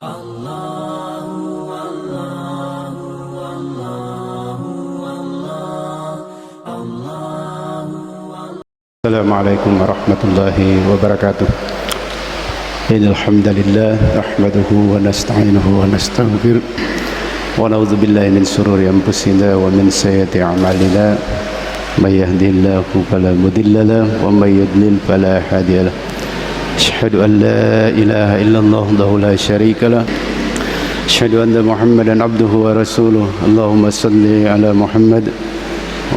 Assalamualaikum warahmatullahi wabarakatuh. Innal hamdalillah nahmaduhu wa nasta'inuhu wa nastaghfiruh wa na'udzu billahi min shururi anfusina wa min sayyiati a'malina. May yahdihillahu fala mudilla lahu wa may yudlil fala hadiya lahu. Asyhadu an la ilaha illallah wahdahu la syarika lahu. Asyhadu anna Muhammadan abduhu wa rasuluh. Allahumma shalli ala Muhammad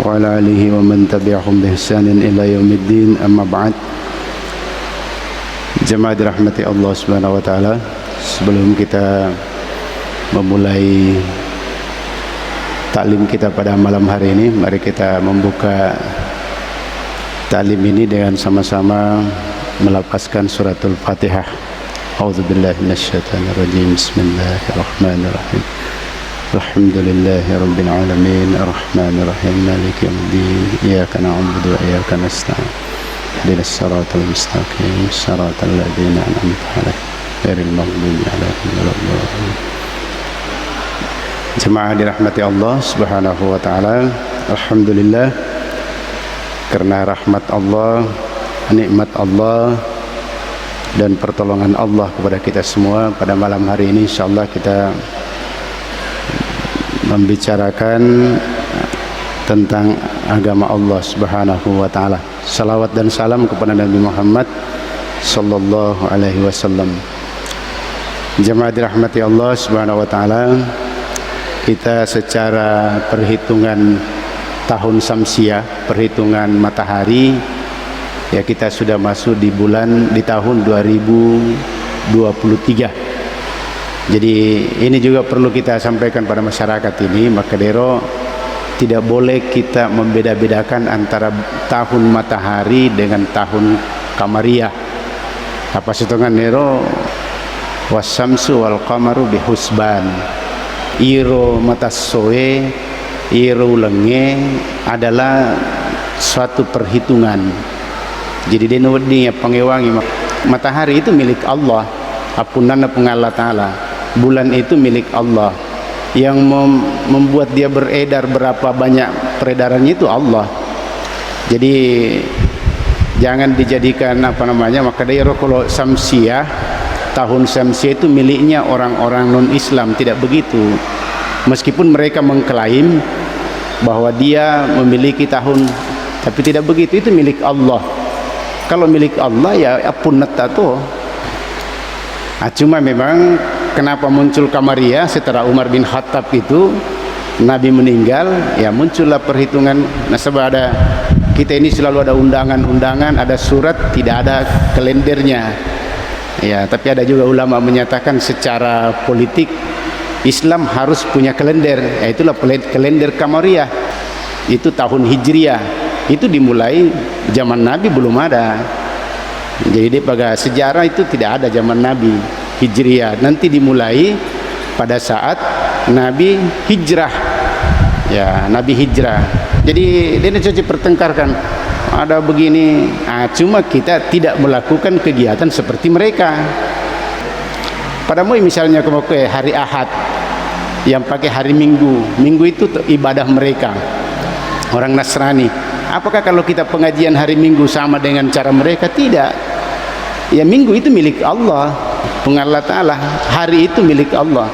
wa ala alihi wa man tabi'ahum bi ihsanin ila yaumiddin, amma ba'd. Jemaah dirahmati Allah Subhanahu wa taala, sebelum kita memulai taklim kita pada malam hari ini, mari kita membuka taklim ini dengan sama-sama melafazkan suratul Fatihah. A'udzubillahi minasyaitonir rajim. Bismillahirrahmanirrahim. Alhamdulillahi rabbil alamin, arrahmanir rahim, maliki yaumiddin, iyyaka na'budu wa iyyaka nasta'in, ihdinas siratal mustaqim, siratal ladzina an'amta 'alaihim ghairil maghdubi 'alaihim waladdallin. Jemaah dirahmati Allah Subhanahu wa taala, alhamdulillah, karena rahmat Allah, nikmat Allah dan pertolongan Allah kepada kita semua, pada malam hari ini insyaallah kita membicarakan tentang agama Allah Subhanahu wa taala. Salawat dan salam kepada Nabi Muhammad sallallahu alaihi wasallam. Jemaah dirahmati Allah Subhanahu wa taala, kita secara perhitungan tahun Syamsiah, perhitungan matahari, ya kita sudah masuk di tahun 2023. Jadi ini juga perlu kita sampaikan pada masyarakat ini, maka dero tidak boleh kita membeda-bedakan antara tahun matahari dengan tahun Qamariyah. Apa setongan dero wasamsu wal qamaru bihusban. Iro matasoe, iro lenge adalah suatu perhitungan. Jadi denodnya pengewangi matahari itu milik Allah. Apunana pengallah ta'ala. Bulan itu milik Allah. Yang membuat dia beredar berapa banyak peredarannya itu Allah. Jadi jangan dijadikan maka dia kalau Syamsiah, tahun Syamsiah itu miliknya orang-orang non-Islam. Tidak begitu. Meskipun mereka mengklaim bahwa dia memiliki tahun, tapi tidak begitu, itu milik Allah. Kalau milik Allah ya apunat tato. Cuma memang kenapa muncul Qamariyah setelah Umar bin Khattab itu Nabi meninggal, ya muncullah perhitungan. Nah, sebab kita ini selalu ada undangan-undangan, ada surat, tidak ada kalendernya. Ya, tapi ada juga ulama menyatakan secara politik Islam harus punya kalender, itulah kalender Qamariyah. Itu tahun Hijriah. Itu dimulai zaman Nabi belum ada. Jadi pada sejarah itu tidak ada zaman Nabi Hijriah. Nanti dimulai pada saat Nabi hijrah. Ya, Nabi hijrah. Jadi dia saja pertengkarkan. Ada begini. Cuma kita tidak melakukan kegiatan seperti mereka. Padamu misalnya hari Ahad yang pakai hari Minggu. Minggu itu ibadah mereka. Orang Nasrani. Apakah kalau kita pengajian hari Minggu sama dengan cara mereka? Tidak. Ya, Minggu itu milik Allah, pengallah ta'ala. Hari itu milik Allah.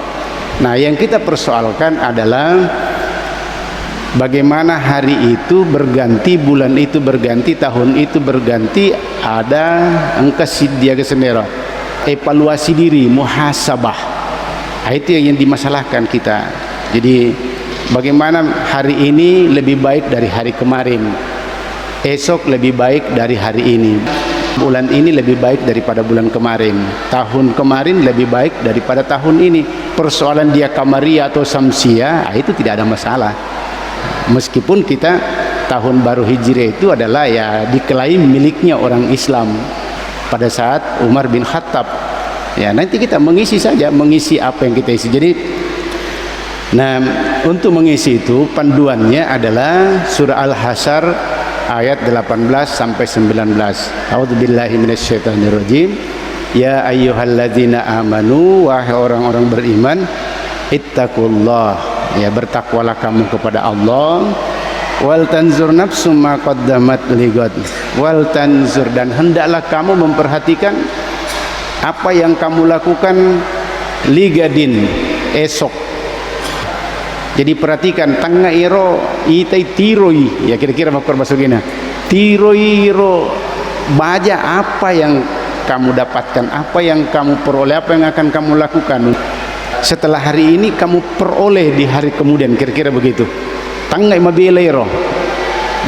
Nah, yang kita persoalkan adalah bagaimana hari itu berganti, bulan itu berganti, tahun itu berganti. Ada dia kesemera, evaluasi diri, muhasabah. Itu yang dimasalahkan kita. Jadi bagaimana hari ini lebih baik dari hari kemarin, esok lebih baik dari hari ini, bulan ini lebih baik daripada bulan kemarin, tahun kemarin lebih baik daripada tahun ini. Persoalan dia Qamariyah atau Syamsiah, itu tidak ada masalah. Meskipun kita tahun baru Hijriah itu adalah ya diklaim miliknya orang Islam pada saat Umar bin Khattab. Ya, nanti kita mengisi saja, mengisi apa yang kita isi. Jadi untuk mengisi itu panduannya adalah surah Al-Hasyr ayat 18 sampai 19. A'udzubillahi minasyaitonir rajim. ya ayyuhalladzina amanu, wahai orang-orang beriman, ittaqullah, ya bertakwalah kamu kepada Allah, wal tanzur nafsum ma qaddamat ligad, wal tanzur, dan hendaklah kamu memperhatikan apa yang kamu lakukan ligadin, esok. Jadi perhatikan tangga iro itai tiroi, ya kira-kira makor basugina tiroi iro baja apa yang kamu dapatkan, apa yang kamu peroleh, apa yang akan kamu lakukan setelah hari ini, kamu peroleh di hari kemudian, kira-kira begitu. Tangga mabela iro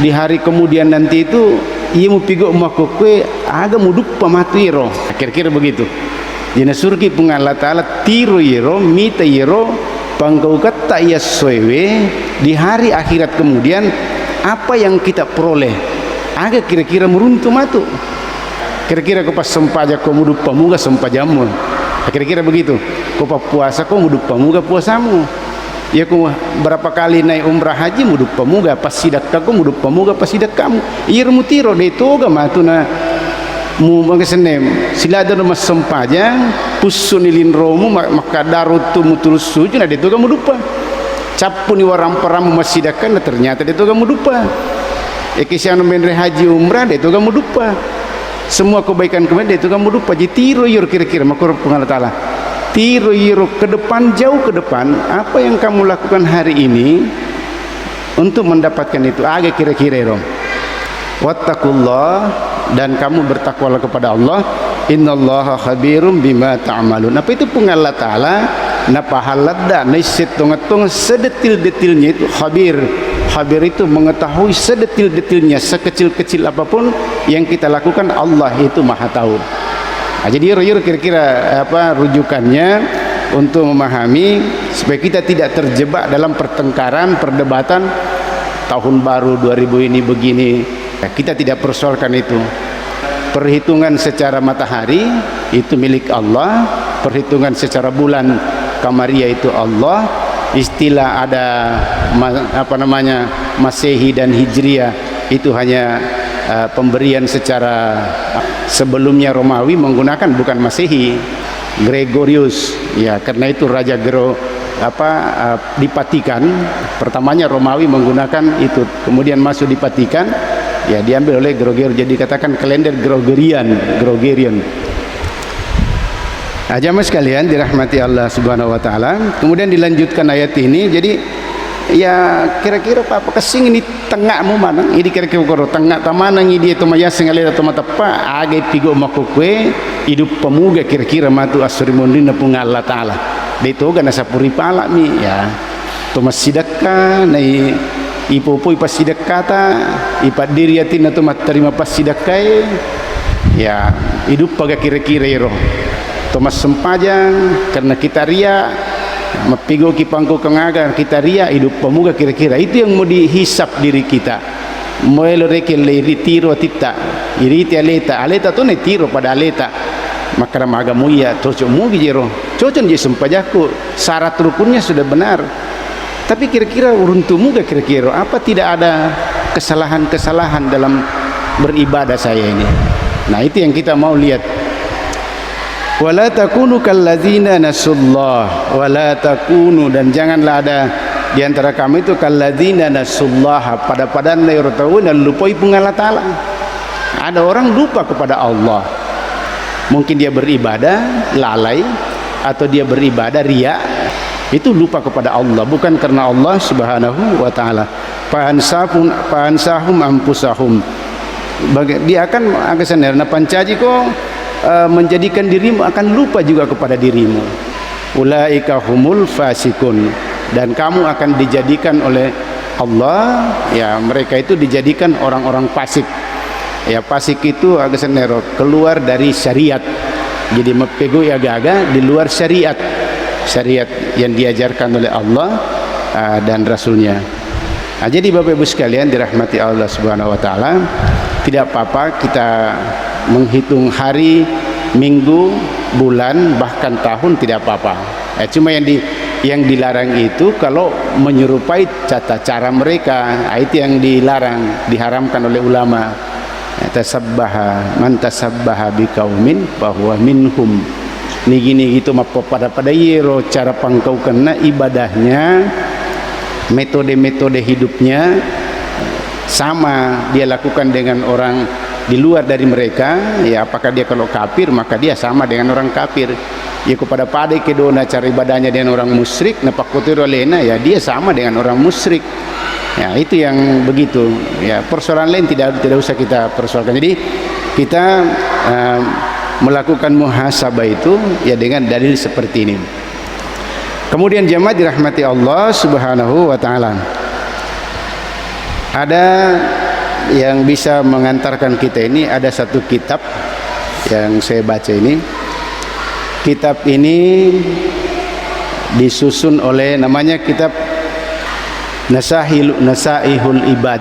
di hari kemudian nanti itu ia mau pigo makokwe aga muduk pamatu iro, kira-kira begitu. Jina surki pun Allah Ta'ala tiro iro mita iro panggau kata ia soewe di hari akhirat kemudian apa yang kita peroleh agak kira-kira meruntuh matu, kira-kira kau pas sempaja kau muduk pamuga sempajamu, kira-kira begitu. Kau pas puasa kau muduk pamuga puasamu, ya kau berapa kali naik umrah haji muduk pamuga, pas sidak kau muduk pamuga pas sidak kamu irmu tiro de toga matu na mu mangesenem silada mas sempajang pusunilin romu maka darutu mutul sujud ada itu kamu lupa capuni warang peramu masidakan ternyata itu kamu lupa ekisian menre haji umrah itu kamu lupa semua kebaikan kemarin itu kamu lupa. Jadi tiru yur kira-kira makor pengalat Allah tiru yur ke depan, jauh ke depan, apa yang kamu lakukan hari ini untuk mendapatkan itu agak kira-kira rom. Wattaqullah, dan kamu bertakwalah kepada Allah, innallaha khabirum bima ta'malun. Apa itu pun Allah Ta'ala na pahaladda na setong-tong sedetil-detilnya itu khabir. Khabir itu mengetahui sedetil-detilnya, sekecil-kecil apapun yang kita lakukan, Allah itu maha tahu. Nah, jadi kira-kira apa rujukannya untuk memahami supaya kita tidak terjebak dalam pertengkaran, perdebatan tahun baru 2000 ini begini. Kita tidak persoalkan itu. Perhitungan secara matahari itu milik Allah, perhitungan secara bulan Qamariah itu Allah. Istilah ada apa namanya Masehi dan Hijriah itu hanya pemberian secara sebelumnya Romawi menggunakan bukan Masehi, Gregorius, ya karena itu Raja dipatikan. Pertamanya Romawi menggunakan itu, kemudian masuk dipatikan, ya diambil oleh Gregorius, jadi katakan kalender Gregorian. Nah, jamaah sekalian dirahmati Allah Subhanahu wa taala. Kemudian dilanjutkan ayat ini. Jadi ya kira-kira apa kesing ini tengahmu mana? Ini kira-kira tengah tamana ini itu maya sengalera to matapa age pigo makokwe hidup pemuga kira-kira matu asrimundina pun Allah taala. Deto gana sapuri pala mi ya. To masidakka nai ipo-ipo pasidakata ipat diriatin atau terima pasidakai ya hidup paga kira-kira iro. Thomas sempajang karena kita ria mapigo kipangko kengaga kita ria hidup pemuga kira-kira itu yang mau dihisap diri kita moelo reke le ritiro tita iriti aleta to ne tiro pada aleta makara maga muya cocok mugi jero cocok je sempajaku syarat rukunnya sudah benar tapi kira-kira uruntu muga kira-kira apa tidak ada kesalahan-kesalahan dalam beribadah saya ini. Nah itu yang kita mau lihat. Wala takunu kalladzina nasullah, wala takunu, dan janganlah ada di antara kami itu kalladzina nasullah pada layurtauna lupai pun Allah Ta'ala. Ada orang lupa kepada Allah, mungkin dia beribadah lalai atau dia beribadah riya, itu lupa kepada Allah bukan karena Allah Subhanahu wa taala. Fahansahum ampusahum, dia akan agak pancaji kok menjadikan dirimu akan lupa juga kepada dirimu. Ulaika humul fasikun, dan kamu akan dijadikan oleh Allah, ya mereka itu dijadikan orang-orang fasik. Ya fasik itu agak senero keluar dari syariat, jadi mepego agak-agak di luar syariat yang diajarkan oleh Allah dan Rasulnya. Nah, jadi Bapak Ibu sekalian dirahmati Allah Subhanahu wa taala, tidak apa-apa kita menghitung hari, minggu, bulan, bahkan tahun, tidak apa-apa. Cuma yang dilarang itu kalau menyerupai tata cara mereka, itu yang dilarang, diharamkan oleh ulama. tasabbaha man tasabbaha biqaumin bahwa minhum ni gini gitu mapa pada yero cara pangkau kena ibadahnya, metode-metode hidupnya sama dia lakukan dengan orang di luar dari mereka. Ya apakah dia kalau kafir maka dia sama dengan orang kafir. Ya kepada pada kedona cara ibadahnya dengan orang musyrik napakotir olehna ya dia sama dengan orang musyrik. Ya itu yang begitu. Ya persoalan lain tidak usah kita persoalkan. Jadi kita melakukan muhasabah itu ya dengan dalil seperti ini. Kemudian jemaah dirahmati Allah Subhanahu wa taala. Ada yang bisa mengantarkan kita ini, ada satu kitab yang saya baca ini. Kitab ini disusun oleh namanya kitab Nasaihul Ibad,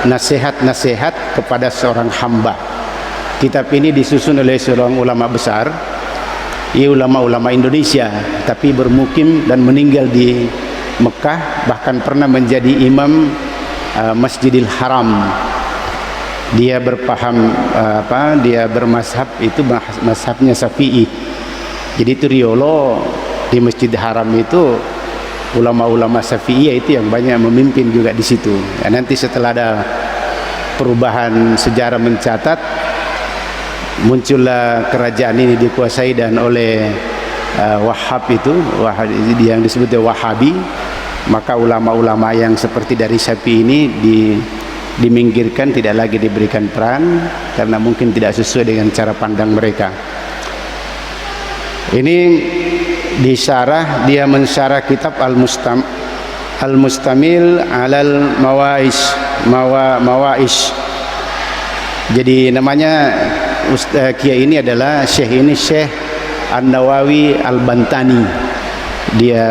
nasihat-nasihat kepada seorang hamba. Kitab ini disusun oleh seorang ulama besar, ia ulama-ulama Indonesia, tapi bermukim dan meninggal di Mekah, bahkan pernah menjadi imam Masjidil Haram. Dia berpaham dia bermazhab itu mazhabnya Syafi'i. Jadi itu riolo di Masjidil Haram itu ulama-ulama Syafi'iyah itu yang banyak memimpin juga di situ. Ya, nanti setelah ada perubahan sejarah mencatat muncullah kerajaan ini dikuasai dan oleh Wahhab itu, yang disebut Wahabi. Maka ulama-ulama yang seperti dari Syafi'i ini diminggirkan, tidak lagi diberikan peran karena mungkin tidak sesuai dengan cara pandang mereka. Ini disyarah, dia mensyarah kitab Al-Mustamil alal Mawais. Jadi namanya kiai ini adalah Syekh An-Nawawi Al-Bantani. Dia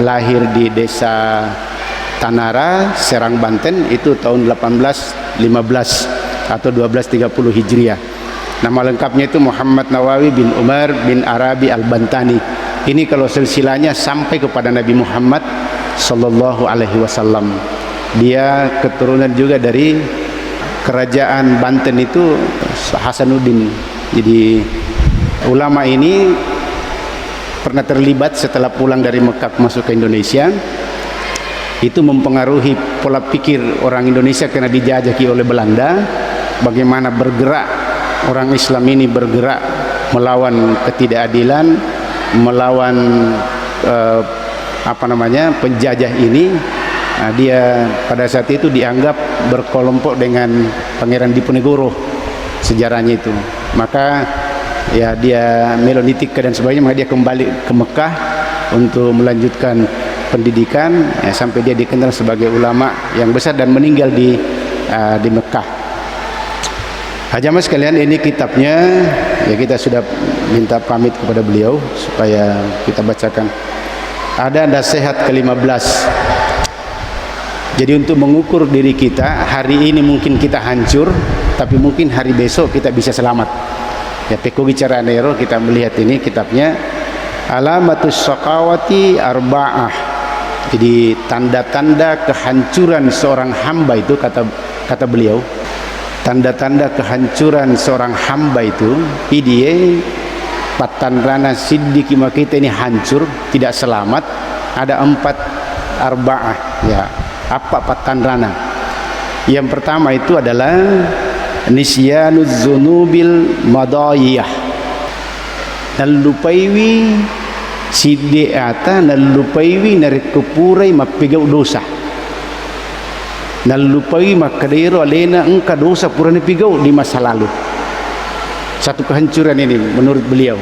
lahir di desa Tanara, Serang, Banten itu tahun 1815 atau 1230 Hijriah. Nama lengkapnya itu Muhammad Nawawi bin Umar bin Arabi Al-Bantani. Ini kalau silsilahnya sampai kepada Nabi Muhammad sallallahu alaihi wasallam. Dia keturunan juga dari kerajaan Banten itu Hasanuddin. Jadi ulama ini pernah terlibat setelah pulang dari Mekah masuk ke Indonesia. Itu mempengaruhi pola pikir orang Indonesia karena dijajaki oleh Belanda. Bagaimana bergerak orang Islam ini bergerak melawan ketidakadilan, melawan penjajah ini. Nah, dia pada saat itu dianggap berkelompok dengan Pangeran Diponegoro, sejarahnya itu. Maka ya dia melonitik dan sebagainya, maka dia kembali ke Mekah untuk melanjutkan pendidikan ya, sampai dia dikenal sebagai ulama yang besar dan meninggal di Mekah. Hajamah sekalian, ini kitabnya ya, kita sudah minta pamit kepada beliau supaya kita bacakan. Ada nasihat ke-15. Jadi untuk mengukur diri kita, hari ini mungkin kita hancur, tapi mungkin hari besok kita bisa selamat. Ya peko bicara nero, kita melihat ini kitabnya Alamatus Shaqawati Arba'ah. Jadi tanda-tanda kehancuran seorang hamba itu, kata beliau, tanda-tanda kehancuran seorang hamba itu idie patanrana siddiqi kita ini hancur, tidak selamat. Ada 4 arba'ah ya. Apa patanrana? Yang pertama itu adalah nisyanuz zunubil madayiyah, nalupaiwi siddiata nalupaiwi narikupurai mapigau dosa, nalupai makadero alena engka dosa purane pigau di masa lalu. Satu kehancuran ini menurut beliau.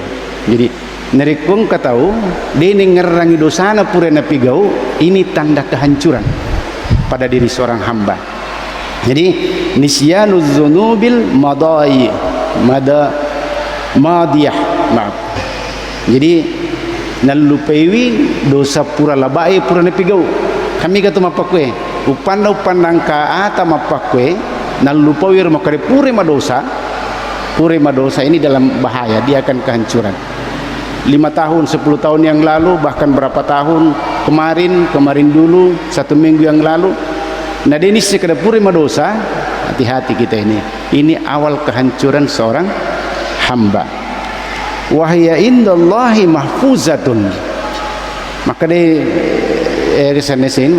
Jadi nerikung katau dene ngerangi dosana purane pigau, ini tanda kehancuran pada diri seorang hamba. Jadi nisyanuz zunubil madayiyah, maaf. Jadi nalupaiwi dosa pura labai purane pigau. Kami kata mapakwe upandang ka ata mapakwe nalupawir makare pure madosa ini dalam bahaya, dia akan kehancuran. 5 tahun 10 tahun yang lalu, bahkan berapa tahun kemarin dulu, 1 minggu yang lalu, Nah ini sekedar purima dosa, hati-hati kita ini awal kehancuran seorang hamba. Wahya indallahi mahfuzatun, maka di sanesin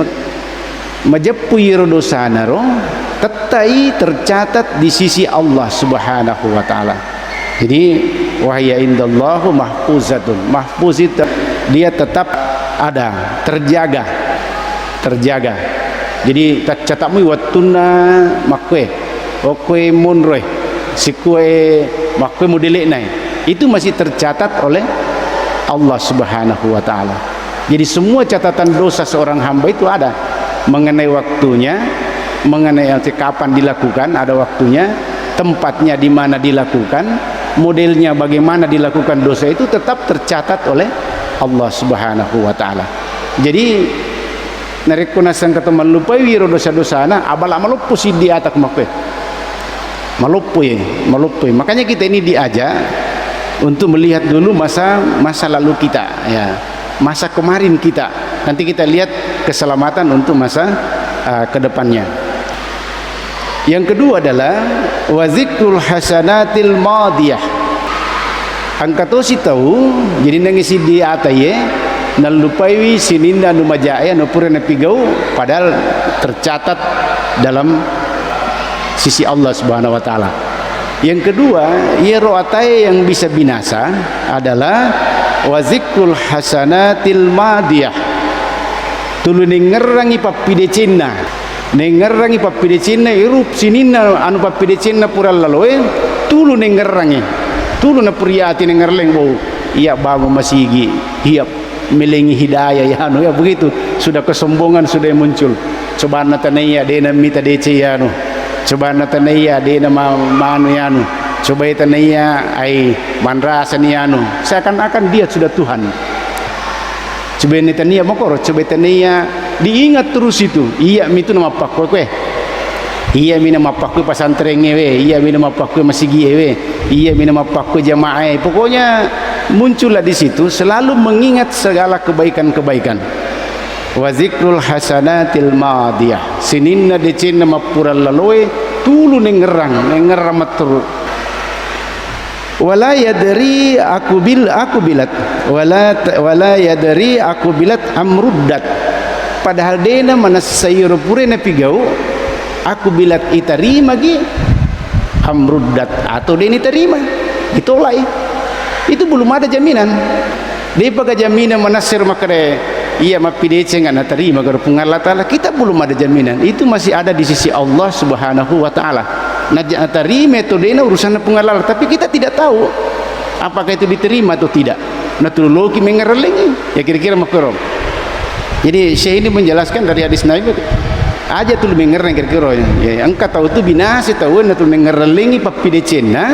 majapui dosana ro tetai tercatat di sisi Allah Subhanahu wa taala. Jadi wahya indallahu mahfuzatun, mahfuz itu dia tetap ada, terjaga. Jadi tak catatmu watuna makwe okwe munroy sikwe makwe modelik nai itu masih tercatat oleh Allah Subhanahu wa taala. Jadi semua catatan dosa seorang hamba itu ada, mengenai waktunya, mengenai kapan dilakukan, ada waktunya, tempatnya di mana dilakukan, modelnya bagaimana dilakukan dosa itu tetap tercatat oleh Allah Subhanahu wa taala. Jadi narekunasang kata malupai wiro dosa-dosana abala malupu sidi atak makwe malupui. Makanya kita ini diajak untuk melihat dulu masa lalu kita, ya, masa kemarin kita. Nanti kita lihat keselamatan untuk masa kedepannya. Yang kedua adalah wazikrul hasanatil madiyah. Angkatosi tahu jadi nangisi di ataye nalupaiwi sininda numajaya nupurena pigau padahal tercatat dalam sisi Allah Subhanahu wa taala. Yang kedua, yero ataye yang bisa binasa adalah wazikrul hasanatil madiyah. Tulu nengerangi papidecina. Nengerangi papidecina irup sininna anu papidecina pura laloe tulu nengerangi. Tulu na puriati nengerleng bau. Iya bago masigi. Iya melengi hidayah ya anu ya begitu. Sudah kesombongan sudah muncul. Coba natanaya dena mita dece ya anu. Coba natanaya dena manu ya anu. Coba tanaya ai manrasa ni anu. Seakan-akan dia sudah Tuhan. Coba netania makoro, coba tania diingat terus itu. Iya mitu nama pakwe kwe. Iya mina mapakwe pasantren we. Iya mina mapakwe masigi we. Iya mina mapakwe jamaah. Pokoknya muncullah di situ selalu mengingat segala kebaikan-kebaikan. Wa zikrul hasanatil madiyah. Sininna decina mapural laloe tulu nengerang matur. Wala yadri aku bilat wala yadri aku bilat amruddat, padahal dena mana sayur purena pigau aku bilat itarima gi amruddat atau deni terima ditolak. Itu belum ada jaminan. Dia pakai jaminan manasir makare iya mapidece ngana terima gar Allah taala, kita belum ada jaminan. Itu masih ada di sisi Allah Subhanahu wa taala. Nah terima itu dena urusan pengalal, tapi kita tidak tahu apakah itu diterima atau tidak. Nah logi mengerelengi ya kira-kira makro. Jadi Syekh ini menjelaskan dari hadis Nabi aja tuh mengereng kira-kira ya engkau tahu itu binasa tahu na tuh mengerelengi papidecena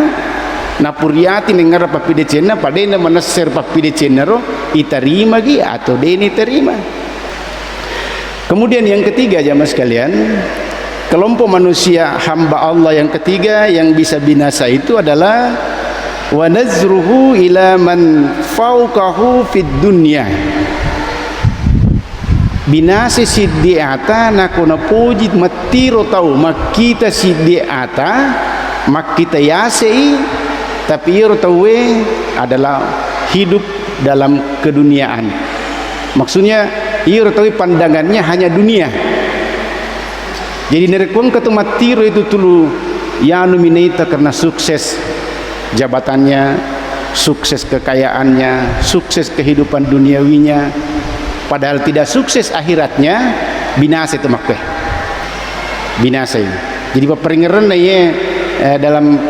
na puriati nengar papidecena padena manasser papidecena ro iterima gi atau deni terima. Kemudian yang ketiga jamaah sekalian, kelompok manusia hamba Allah yang ketiga yang bisa binasa itu adalah wa nazruhu ila man fauqahu fid dunya. Binasa siddiata nakuna puji matiro tau makita siddiata makita yasei, tapi iro tawe adalah hidup dalam keduniaan. Maksudnya iro tawe pandangannya hanya dunia. Jadi nerekwang ketumatiro itu tulu yanu minaita karena sukses jabatannya, sukses kekayaannya, sukses kehidupan duniawinya, padahal tidak sukses akhiratnya, binasa itu makweh. Binasa ini. Jadi paperingeran ya dalam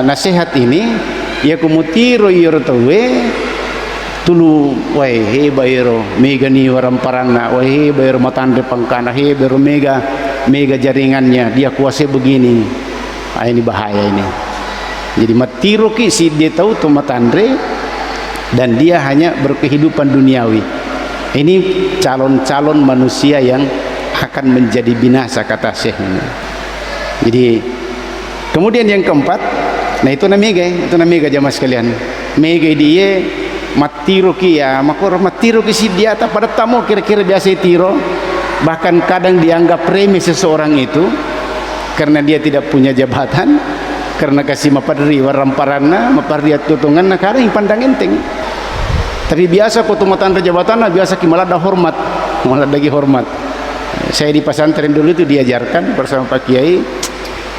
nasihat ini ya kumutiro yoro tawe tulu wai he bayro mega ni waramparana wai he bayro matande pangkana he bayro mega jaringannya dia kuasai begini. Ini bahaya ini. Jadi matiro ki si dia tahu tu matandre dan dia hanya berkehidupan duniawi. Ini calon-calon manusia yang akan menjadi binasa kata Syekh ini. Jadi kemudian yang keempat, nah itu namanya jamaah sekalian. Mega dia matiro ki ya makor matiro ki si dia tak pada tamu kira-kira biasa tiro bahkan kadang dianggap remeh seseorang itu karena dia tidak punya jabatan, karena kasih mapadri waramparana mapardiat tutungan kadang yang pandang enteng. Tapi biasa kutumatan jabatan biasa malah ada hormat, malah lagi hormat. Saya di pesantren dulu itu diajarkan bersama Pak Kiai,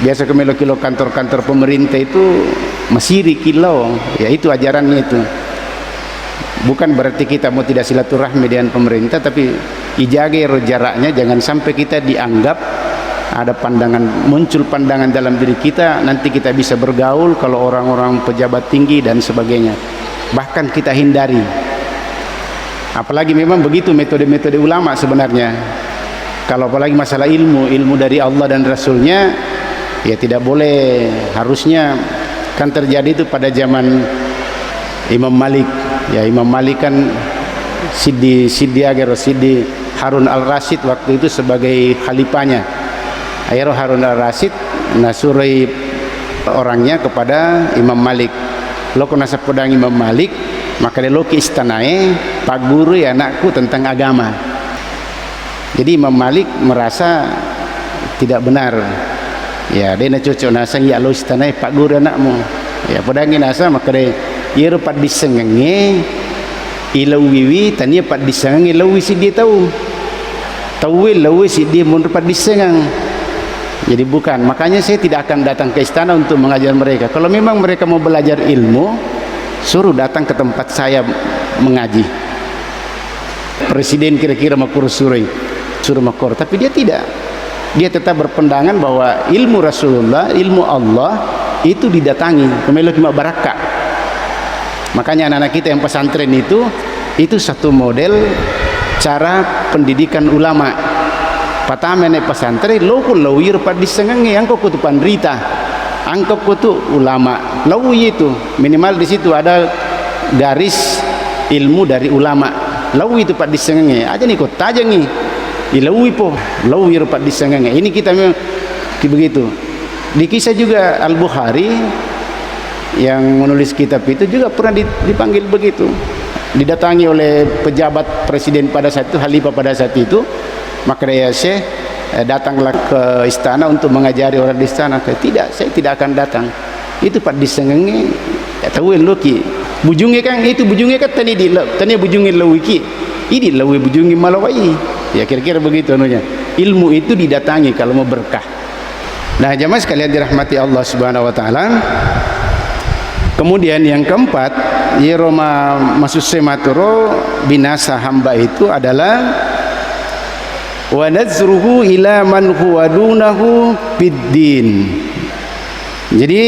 biasa ke melo-kilo kantor-kantor pemerintah itu masiri kilau, ya itu ajarannya itu. Bukan berarti kita mau tidak silaturahmi dengan pemerintah, tapi ijaga jaraknya, jangan sampai kita dianggap ada pandangan, muncul pandangan dalam diri kita, nanti kita bisa bergaul kalau orang-orang pejabat tinggi dan sebagainya, bahkan kita hindari. Apalagi memang begitu metode-metode ulama sebenarnya. Kalau apalagi masalah ilmu dari Allah dan Rasulnya, ya tidak boleh. Harusnya kan terjadi itu pada zaman Imam Malik. Ya Imam Malik kan Sidi Harun al-Rasyid waktu itu sebagai khalifahnya. Akhirnya Harun al-Rasyid nasuri orangnya kepada Imam Malik. Lo kena sepedang Imam Malik, maka dia lo ke istanae Pak Guru ya anakku tentang agama. Jadi Imam Malik merasa tidak benar. Ya dia nak cocok nasa ya lo istanae Pak Guru anakmu. Ya pedangin nasa maka dia ia dapat disengangi ilawiwi tanya dapat disengangi ilawi si dia tahu ilawi si dia mau dapat disengang. Jadi bukan, makanya saya tidak akan datang ke istana untuk mengajar mereka. Kalau memang mereka mau belajar ilmu, suruh datang ke tempat saya mengaji. Presiden kira-kira makur suruh makur, tapi dia tidak. Dia tetap berpendangan bahwa ilmu Rasulullah, ilmu Allah itu didatangi kemelo kima barakah. Makanya anak-anak kita yang pesantren itu satu model cara pendidikan ulama. Pertama nek pesantren lo ku lawir pad disengangi angko kutu pandrita. Angkop kutu ulama. Lawi itu minimal di situ ada garis ilmu dari ulama. Lawi itu pad disengangi. Aja nih kok tajangi. Ilawi po lawir pad disengangi. Ini kita memang begitu. Di kisah juga Al-Bukhari yang menulis kitab itu juga pernah dipanggil begitu, didatangi oleh pejabat presiden pada saat itu, khalifah pada saat itu, maka dia Syekh datanglah ke istana untuk mengajari orang di istana. Tidak, saya tidak akan datang. Itu pak disengengi ya tahu loki bujungnya kan itu bujungnya kan tani bujungin lawiki ini lawi bujungin malawai ya kira-kira begitu anunya. Ilmu itu didatangi kalau mau berkah. Nah jamaah sekalian dirahmati Allah Subhanahu wa taala. Kemudian yang keempat, Yeroma maksud sematuro binasa hamba itu adalah wa nazruhu ila man huwa dunahu biddin. Jadi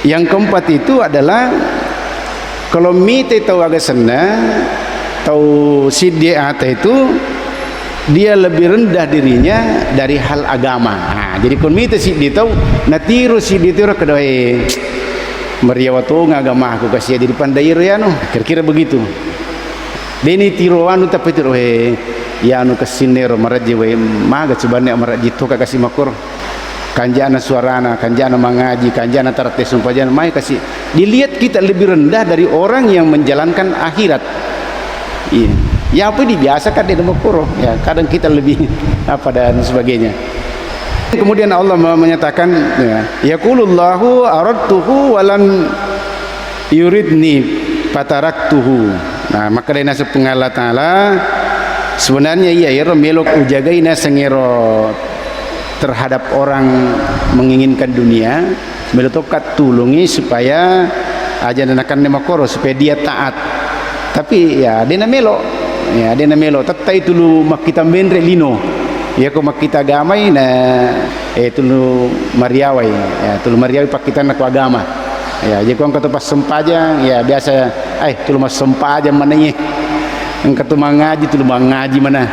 yang keempat itu adalah kalau mite tahu agak sena tahu sidiata itu dia lebih rendah dirinya dari hal agama. Nah, jadi kon mite siddi tahu natiru siddi itu kedoi meriawatu agama aku kasih di depan daerah ya no kira-kira begitu. Deni tiruanu tapi tiru ya anu kesinero maraji we maga cobane maraji to kasih makur kanjana suarana kanjana mengaji kanjana tarate sumpajan mai kasih dilihat kita lebih rendah dari orang yang menjalankan akhirat. Iya ya apa dibiasakan di makur ya kadang kita lebih apa dan sebagainya. Kemudian Allah menyatakan ya yaqulullahu aradtuhu walam yuridni fataraktuhu. Nah maka dari nasib Allah taala sebenarnya iya ya melok ujagaina sengero terhadap orang menginginkan dunia melotokat tulungi supaya aja nanakan nemakoro supaya dia taat. Tapi ya dena melo tatai tulu makita menre lino ya ko makita gamay na tulu mariaway ya tulu mariaway pakita na ko agama ya jadi ko ang katupas sempaja ya biasa tulu mas sempaja mananya ang katu mangaji tulu mangaji mana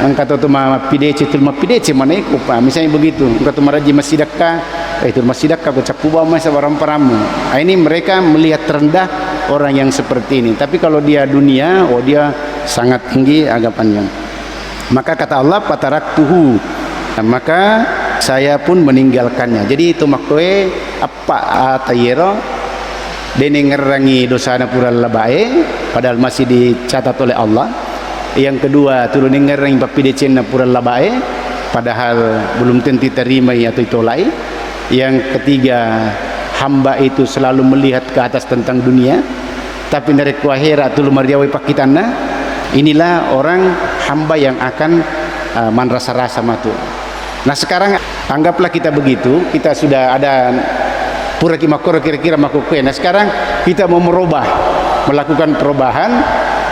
ang katu tu mapidece tulu mapidece mana ko pa misalnya begitu ang katu maraji masidakka tulu masidakka ko capuba mas warang paramu. Ini mereka melihat rendah orang yang seperti ini, tapi kalau dia dunia dia sangat tinggi agapannya. Maka kata Allah pataraktuhu, nah, maka saya pun meninggalkannya. Jadi itu makwe apa atayero dene ngerangi dosana pura labae padahal masih dicatat oleh Allah. Yang kedua tulu ningereng papidecen na pura labae padahal belum tentu terima atau itolai. Yang ketiga, hamba itu selalu melihat ke atas tentang dunia, tapi dari kuahera tulu marjawai pakitana. Inilah orang hamba yang akan manrasa-rasa matu. Nah sekarang anggaplah kita begitu, kita sudah ada pura kimakor kira-kira makukwe. Nah sekarang kita mau melakukan perubahan,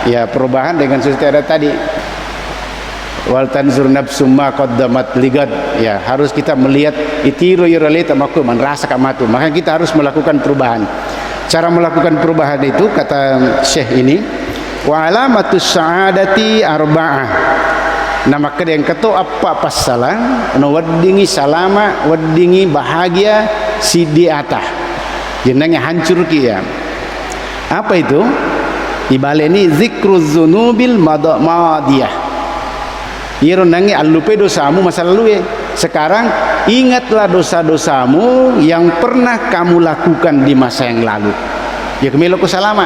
ya perubahan dengan sesuatu ada tadi. Wal tanzur nafsum ma qaddamat ligad, ya harus kita melihat itiru yuralita makum rasa kamatu, maka kita harus melakukan perubahan. Cara melakukan perubahan itu kata Syekh ini, wa alamatus sa'adati arba'ah. Nama kedua yang ketua apa pasalah no weddingi salama weddingi bahagia sidi atah jenengnya hancur kia. Apa itu? Ibale ini zikruz zunubil madiyah. Iro nangi alupe dosamu masa lalu ya. Sekarang ingatlah dosa-dosamu yang pernah kamu lakukan di masa yang lalu. Ya kemelo salama.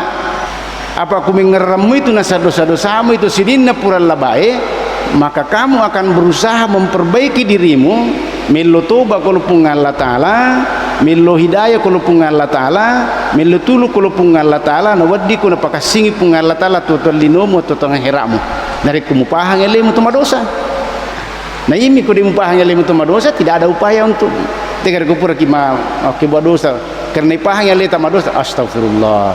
Apa aku mengeremu itu nasa dosa-dosamu itu sidinna pura labae, maka kamu akan berusaha memperbaiki dirimu. Milo toba kalau pun Allah Ta'ala, milo hidayah kalau pun Allah Ta'ala, milo tulu kalau pun Allah Ta'ala, na waddi ko na pakasingi pun Allah Ta'ala tutol linomo tutol heramu dari kemupahang elemu tuma dosa. Nah ini kalau dimupahang elemu tuma dosa tidak ada upaya untuk tegar kupura kima buat dosa karena ipahang elemu tuma dosa. Astagfirullah,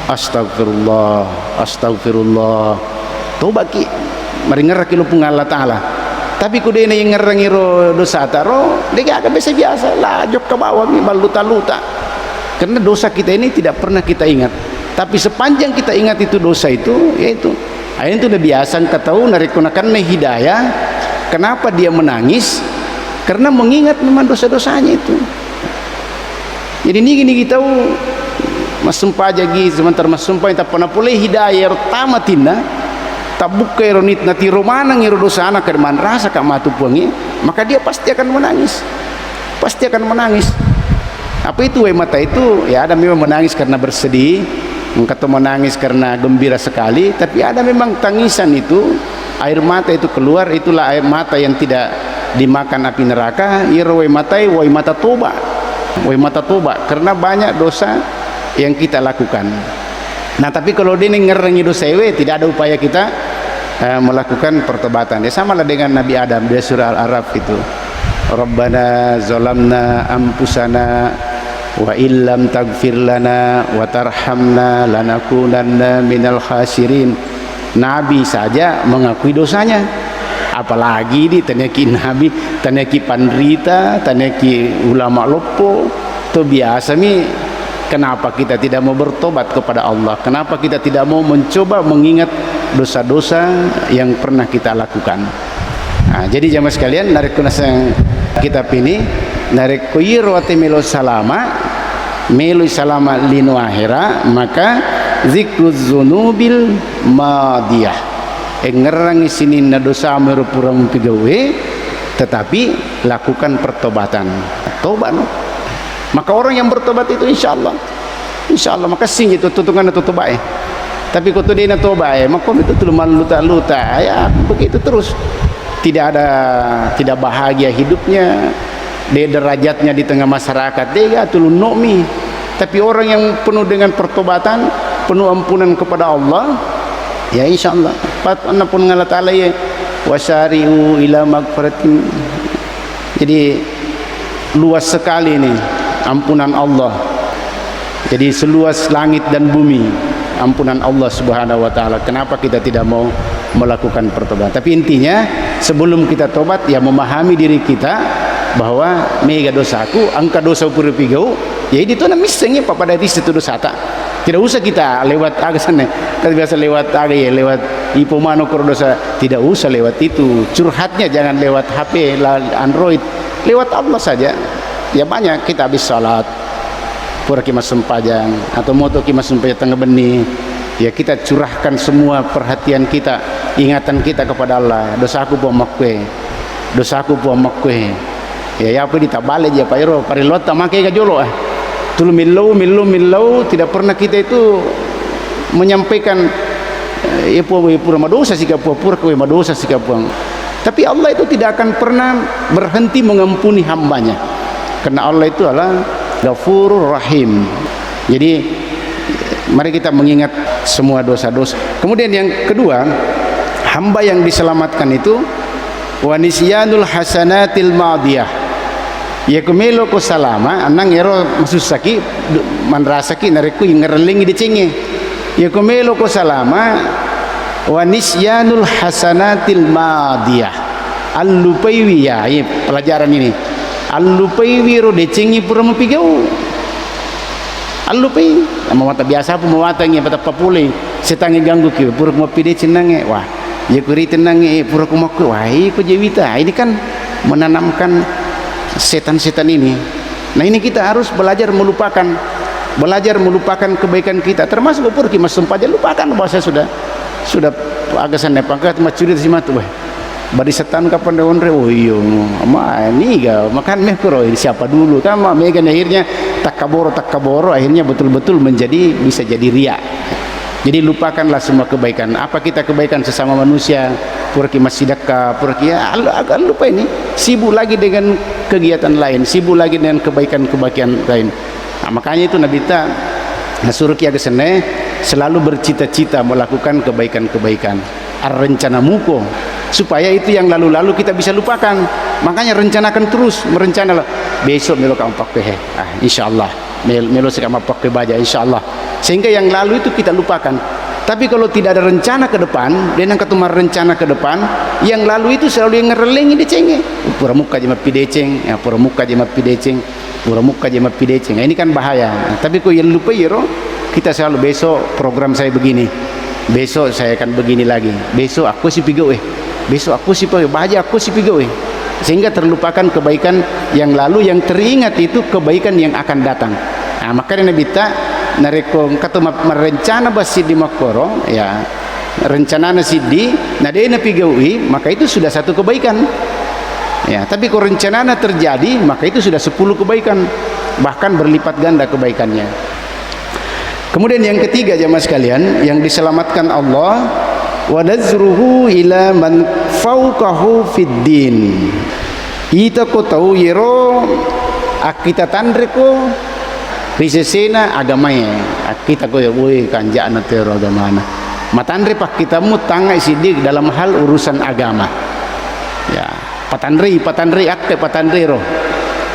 astagfirullah, astagfirullah. Toba ki meringar kilo pun Allah Ta'ala. Tapi kuda ini yang ngerangiro dosa taro, dia agak biasa-biasa lah, jok ke bawah nih baluta-luta. Karena dosa kita ini tidak pernah kita ingat. Tapi sepanjang kita ingat itu dosa itu, yaitu ayat itu udah biasa ketahu narikunakan hidayah. Kenapa dia menangis? Karena mengingat memang dosa-dosanya itu. Jadi ini gini kita masumpa jagi sebentar masumpa kita pernah boleh hidayah pertama tina. Tabuk ke ironit nati romana ngiro dosa anak kerman rasa kamatu puangi, maka dia pasti akan menangis, pasti akan menangis. Apa itu mata itu? Ya ada memang menangis karena bersedih, atau menangis karena gembira sekali, tapi ada memang tangisan itu, air mata itu keluar, itulah air mata yang tidak dimakan api neraka. Iro wai mata toba, karena banyak dosa yang kita lakukan. Nah tapi kalau dia ngerengi dosa tidak ada upaya kita melakukan pertobatan. Ya sama lah dengan Nabi Adam di surah Al-A'raf itu. Rabbana zalamna anfusana wa illam taghfir lana wa tarhamna lanakunanna minal khasirin. Nabi saja mengakui dosanya, apalagi di taneki Nabi, taneki pandrita, taneki ulama lopo. Itu biasa mi. Kenapa kita tidak mau bertobat kepada Allah? Kenapa kita tidak mau mencoba mengingat dosa-dosa yang pernah kita lakukan? Nah, jadi jamaah sekalian, narik kunasang kitab ini, narik kuyir wati melo salama lino akhira, maka zikruz zunubil madiyah. Ngerangi sini na dosa merupurang pigawe, tetapi lakukan pertobatan. Tobat no? Maka orang yang bertobat itu insya Allah maka sing itu tutungan itu tobat. Tapi kalau dia nak tobat, maka itu tu luta ya begitu terus, tidak bahagia hidupnya, dia derajatnya di tengah masyarakat dia tu nomi. Tapi orang yang penuh dengan pertobatan, penuh ampunan kepada Allah, ya insya Allah patna pun Allah Ta'ala ya wasari'u ila magfiratin. Jadi luas sekali nih ampunan Allah. Jadi seluas langit dan bumi ampunan Allah Subhanahu wa taala. Kenapa kita tidak mau melakukan pertobatan? Tapi intinya sebelum kita tobat ya memahami diri kita bahwa mega dosaku angka dosa purupigau ya itu na misengnya pada di situ dosa tak. Tidak usah kita lewat agak sana. Kita biasa lewat agak ya lewat ipomano dosa, tidak usah lewat itu. Curhatnya jangan lewat HP Android, lewat Allah saja. Ya banyak kita habis salat pura kimas sempajang atau moto kimas sempajang tengah benih, ya kita curahkan semua perhatian kita, ingatan kita kepada Allah. Dosaku buang makwe, ya apa ditabale aja Pak Iro parilota makai gajolo tulu milau tidak pernah kita itu menyampaikan pura madosa sika pura kowe madosa sika puang. Tapi Allah itu tidak akan pernah berhenti mengampuni hambanya, karena Allah itu adalah Ghafurur Rahim. Jadi mari kita mengingat semua dosa-dosa. Kemudian yang kedua, hamba yang diselamatkan itu wa nisyanul hasanatil madiyah. Ya kumelo ko salama anang ero masusaki manrasaki nareku ngerelingi dicenge. Ya kumelo ko salama wa nisyanul hasanatil madiyah. Al-lupaiwi ya, pelajaran ini. Al-lupaiwi ro decengi pura mapigau. Al-lupai ama mata biasa pun mawatangi mata papule setangi ganggu ki pura mapide cenange. Wah, ya kuri tenange pura kumaku. Wah, ko jewita. Ini kan menanamkan setan-setan ini. Nah, ini kita harus belajar melupakan kebaikan kita, termasuk pura ki mas sempat lupakan bahasa sudah agak sana pangkat macuri si matu weh bari setan kapan daun re oh iyo ama ini ga makan meh kuro siapa dulu kan megan akhirnya takaboro akhirnya betul-betul bisa jadi ria. Jadi lupakanlah semua kebaikan. Apa kita kebaikan sesama manusia, purki masih sedekah, purki ya agak lupa ini, sibuk lagi dengan kegiatan lain, sibuk lagi dengan kebaikan lain. Nah, makanya itu Nabi ta suruh kia kesene selalu bercita-cita melakukan kebaikan-kebaikan. Rencana muko supaya itu yang lalu-lalu kita bisa lupakan. Makanya rencanakan terus, merencana besok melo kamu pakai insyaallah melo sekarang pakai baja insyaallah, sehingga yang lalu itu kita lupakan. Tapi kalau tidak ada rencana ke depan, dan yang ketumar rencana ke depan, yang lalu itu selalu yang ngerelengi dicenge. Pura muka jema pideceng, ya pura muka jema pideceng, pura muka jema pideceng. Nah, ini kan bahaya. Nah, tapi kok yang lupa ya kita selalu besok program saya begini, besok saya akan begini lagi, besok aku si pigo besok aku si pigo bahagia aku si pigo sehingga terlupakan kebaikan yang lalu. Yang teringat itu kebaikan yang akan datang. Nah, makanya Nabi ta nareko kata merencana basidi makoro ya rencana nasidi nadena pigawi maka itu sudah satu kebaikan ya. Tapi kalau rencana terjadi maka itu sudah 10 kebaikan, bahkan berlipat ganda kebaikannya. Kemudian yang ketiga jemaah sekalian, yang diselamatkan Allah wa nazruhu ila man fauqahu fid din. Ita ko tahu yero akita tandreko risesena agamanya kita ko woi kanjaan tero agamana matandre pak kita mu tangai sidik dalam hal urusan agama ya patandri akte patandri ro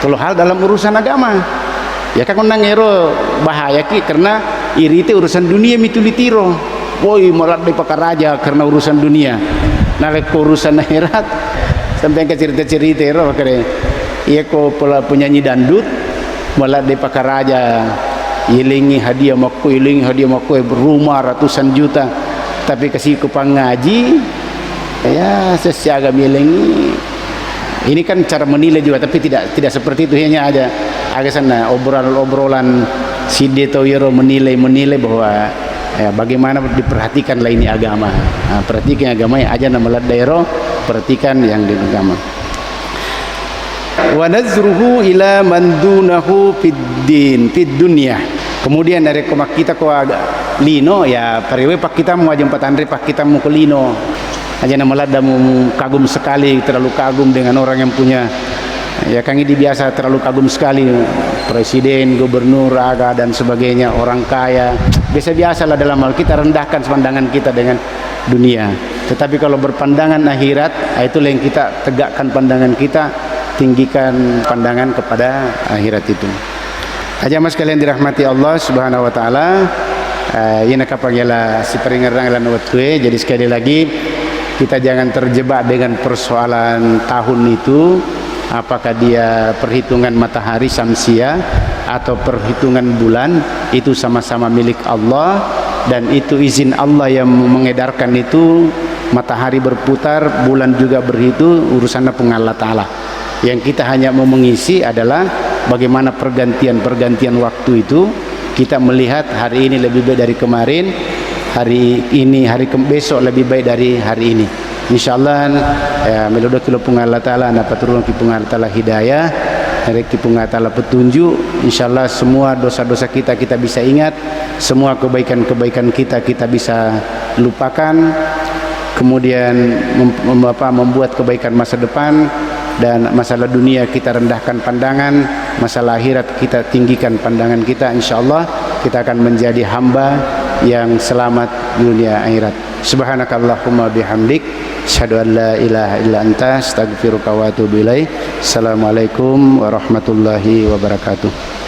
kalau hal dalam urusan agama ya kan nang ero bahaya ki karena irite urusan dunia mitulitiro woi malat di pakaraja karena urusan dunia nalek urusan akhirat sampai ke cerita-cerita ero kare iya ko penyanyi dandut malah di pakaraja ilingi hadiah maku berumah ratusan juta tapi kasih ke pengaji ya sesiaga milingi. Ini kan cara menilai juga, tapi tidak seperti itu, hanya ada agak sana obrolan side toyero menilai bahwa ya, bagaimana diperhatikanlah ini agama. Nah, perhatikan agama yang aja nama daerah, perhatikan yang di agama. Wa nazruhu ila man dunahu fid dunya. Kemudian dari komak kita ko lino ya parewe pak kita mau aja 400 pak kita mau ke lino aja nama ladamu kagum sekali, terlalu kagum dengan orang yang punya ya kang ini biasa terlalu kagum sekali presiden, gubernur, aga dan sebagainya, orang kaya biasa-biasalah dalam hal kita rendahkan pandangan kita dengan dunia. Tetapi kalau berpandangan akhirat itulah yang kita tegakkan pandangan kita, tinggikan pandangan kepada akhirat itu. Aja mas kalian dirahmati Allah Subhanahu wa taala. Ina kapangela si peringaran lan watwe. Jadi sekali lagi kita jangan terjebak dengan persoalan tahun itu, apakah dia perhitungan matahari samsia atau perhitungan bulan, itu sama-sama milik Allah dan itu izin Allah yang mengedarkan itu. Matahari berputar, bulan juga berhitung, urusannya Allah Ta'ala. Yang kita hanya mau mengisi adalah bagaimana pergantian waktu itu. Kita melihat hari ini lebih baik dari kemarin, hari ini besok lebih baik dari hari ini. Insyaallah ya melodo kilo Allah Ta'ala dapat turun ki Allah Ta'ala hidayah rezeki pengatala petunjuk, insyaallah semua dosa-dosa kita bisa ingat, semua kebaikan-kebaikan kita bisa lupakan, kemudian membuat kebaikan masa depan, dan masalah dunia kita rendahkan pandangan, masalah akhirat kita tinggikan pandangan kita. Insyaallah kita akan menjadi hamba yang selamat dunia akhirat. Subhanakallahumma bihamdik, asyhadu an la ilaha illa anta, astaghfiruka wa atubu ilaik. Assalamualaikum warahmatullahi wabarakatuh.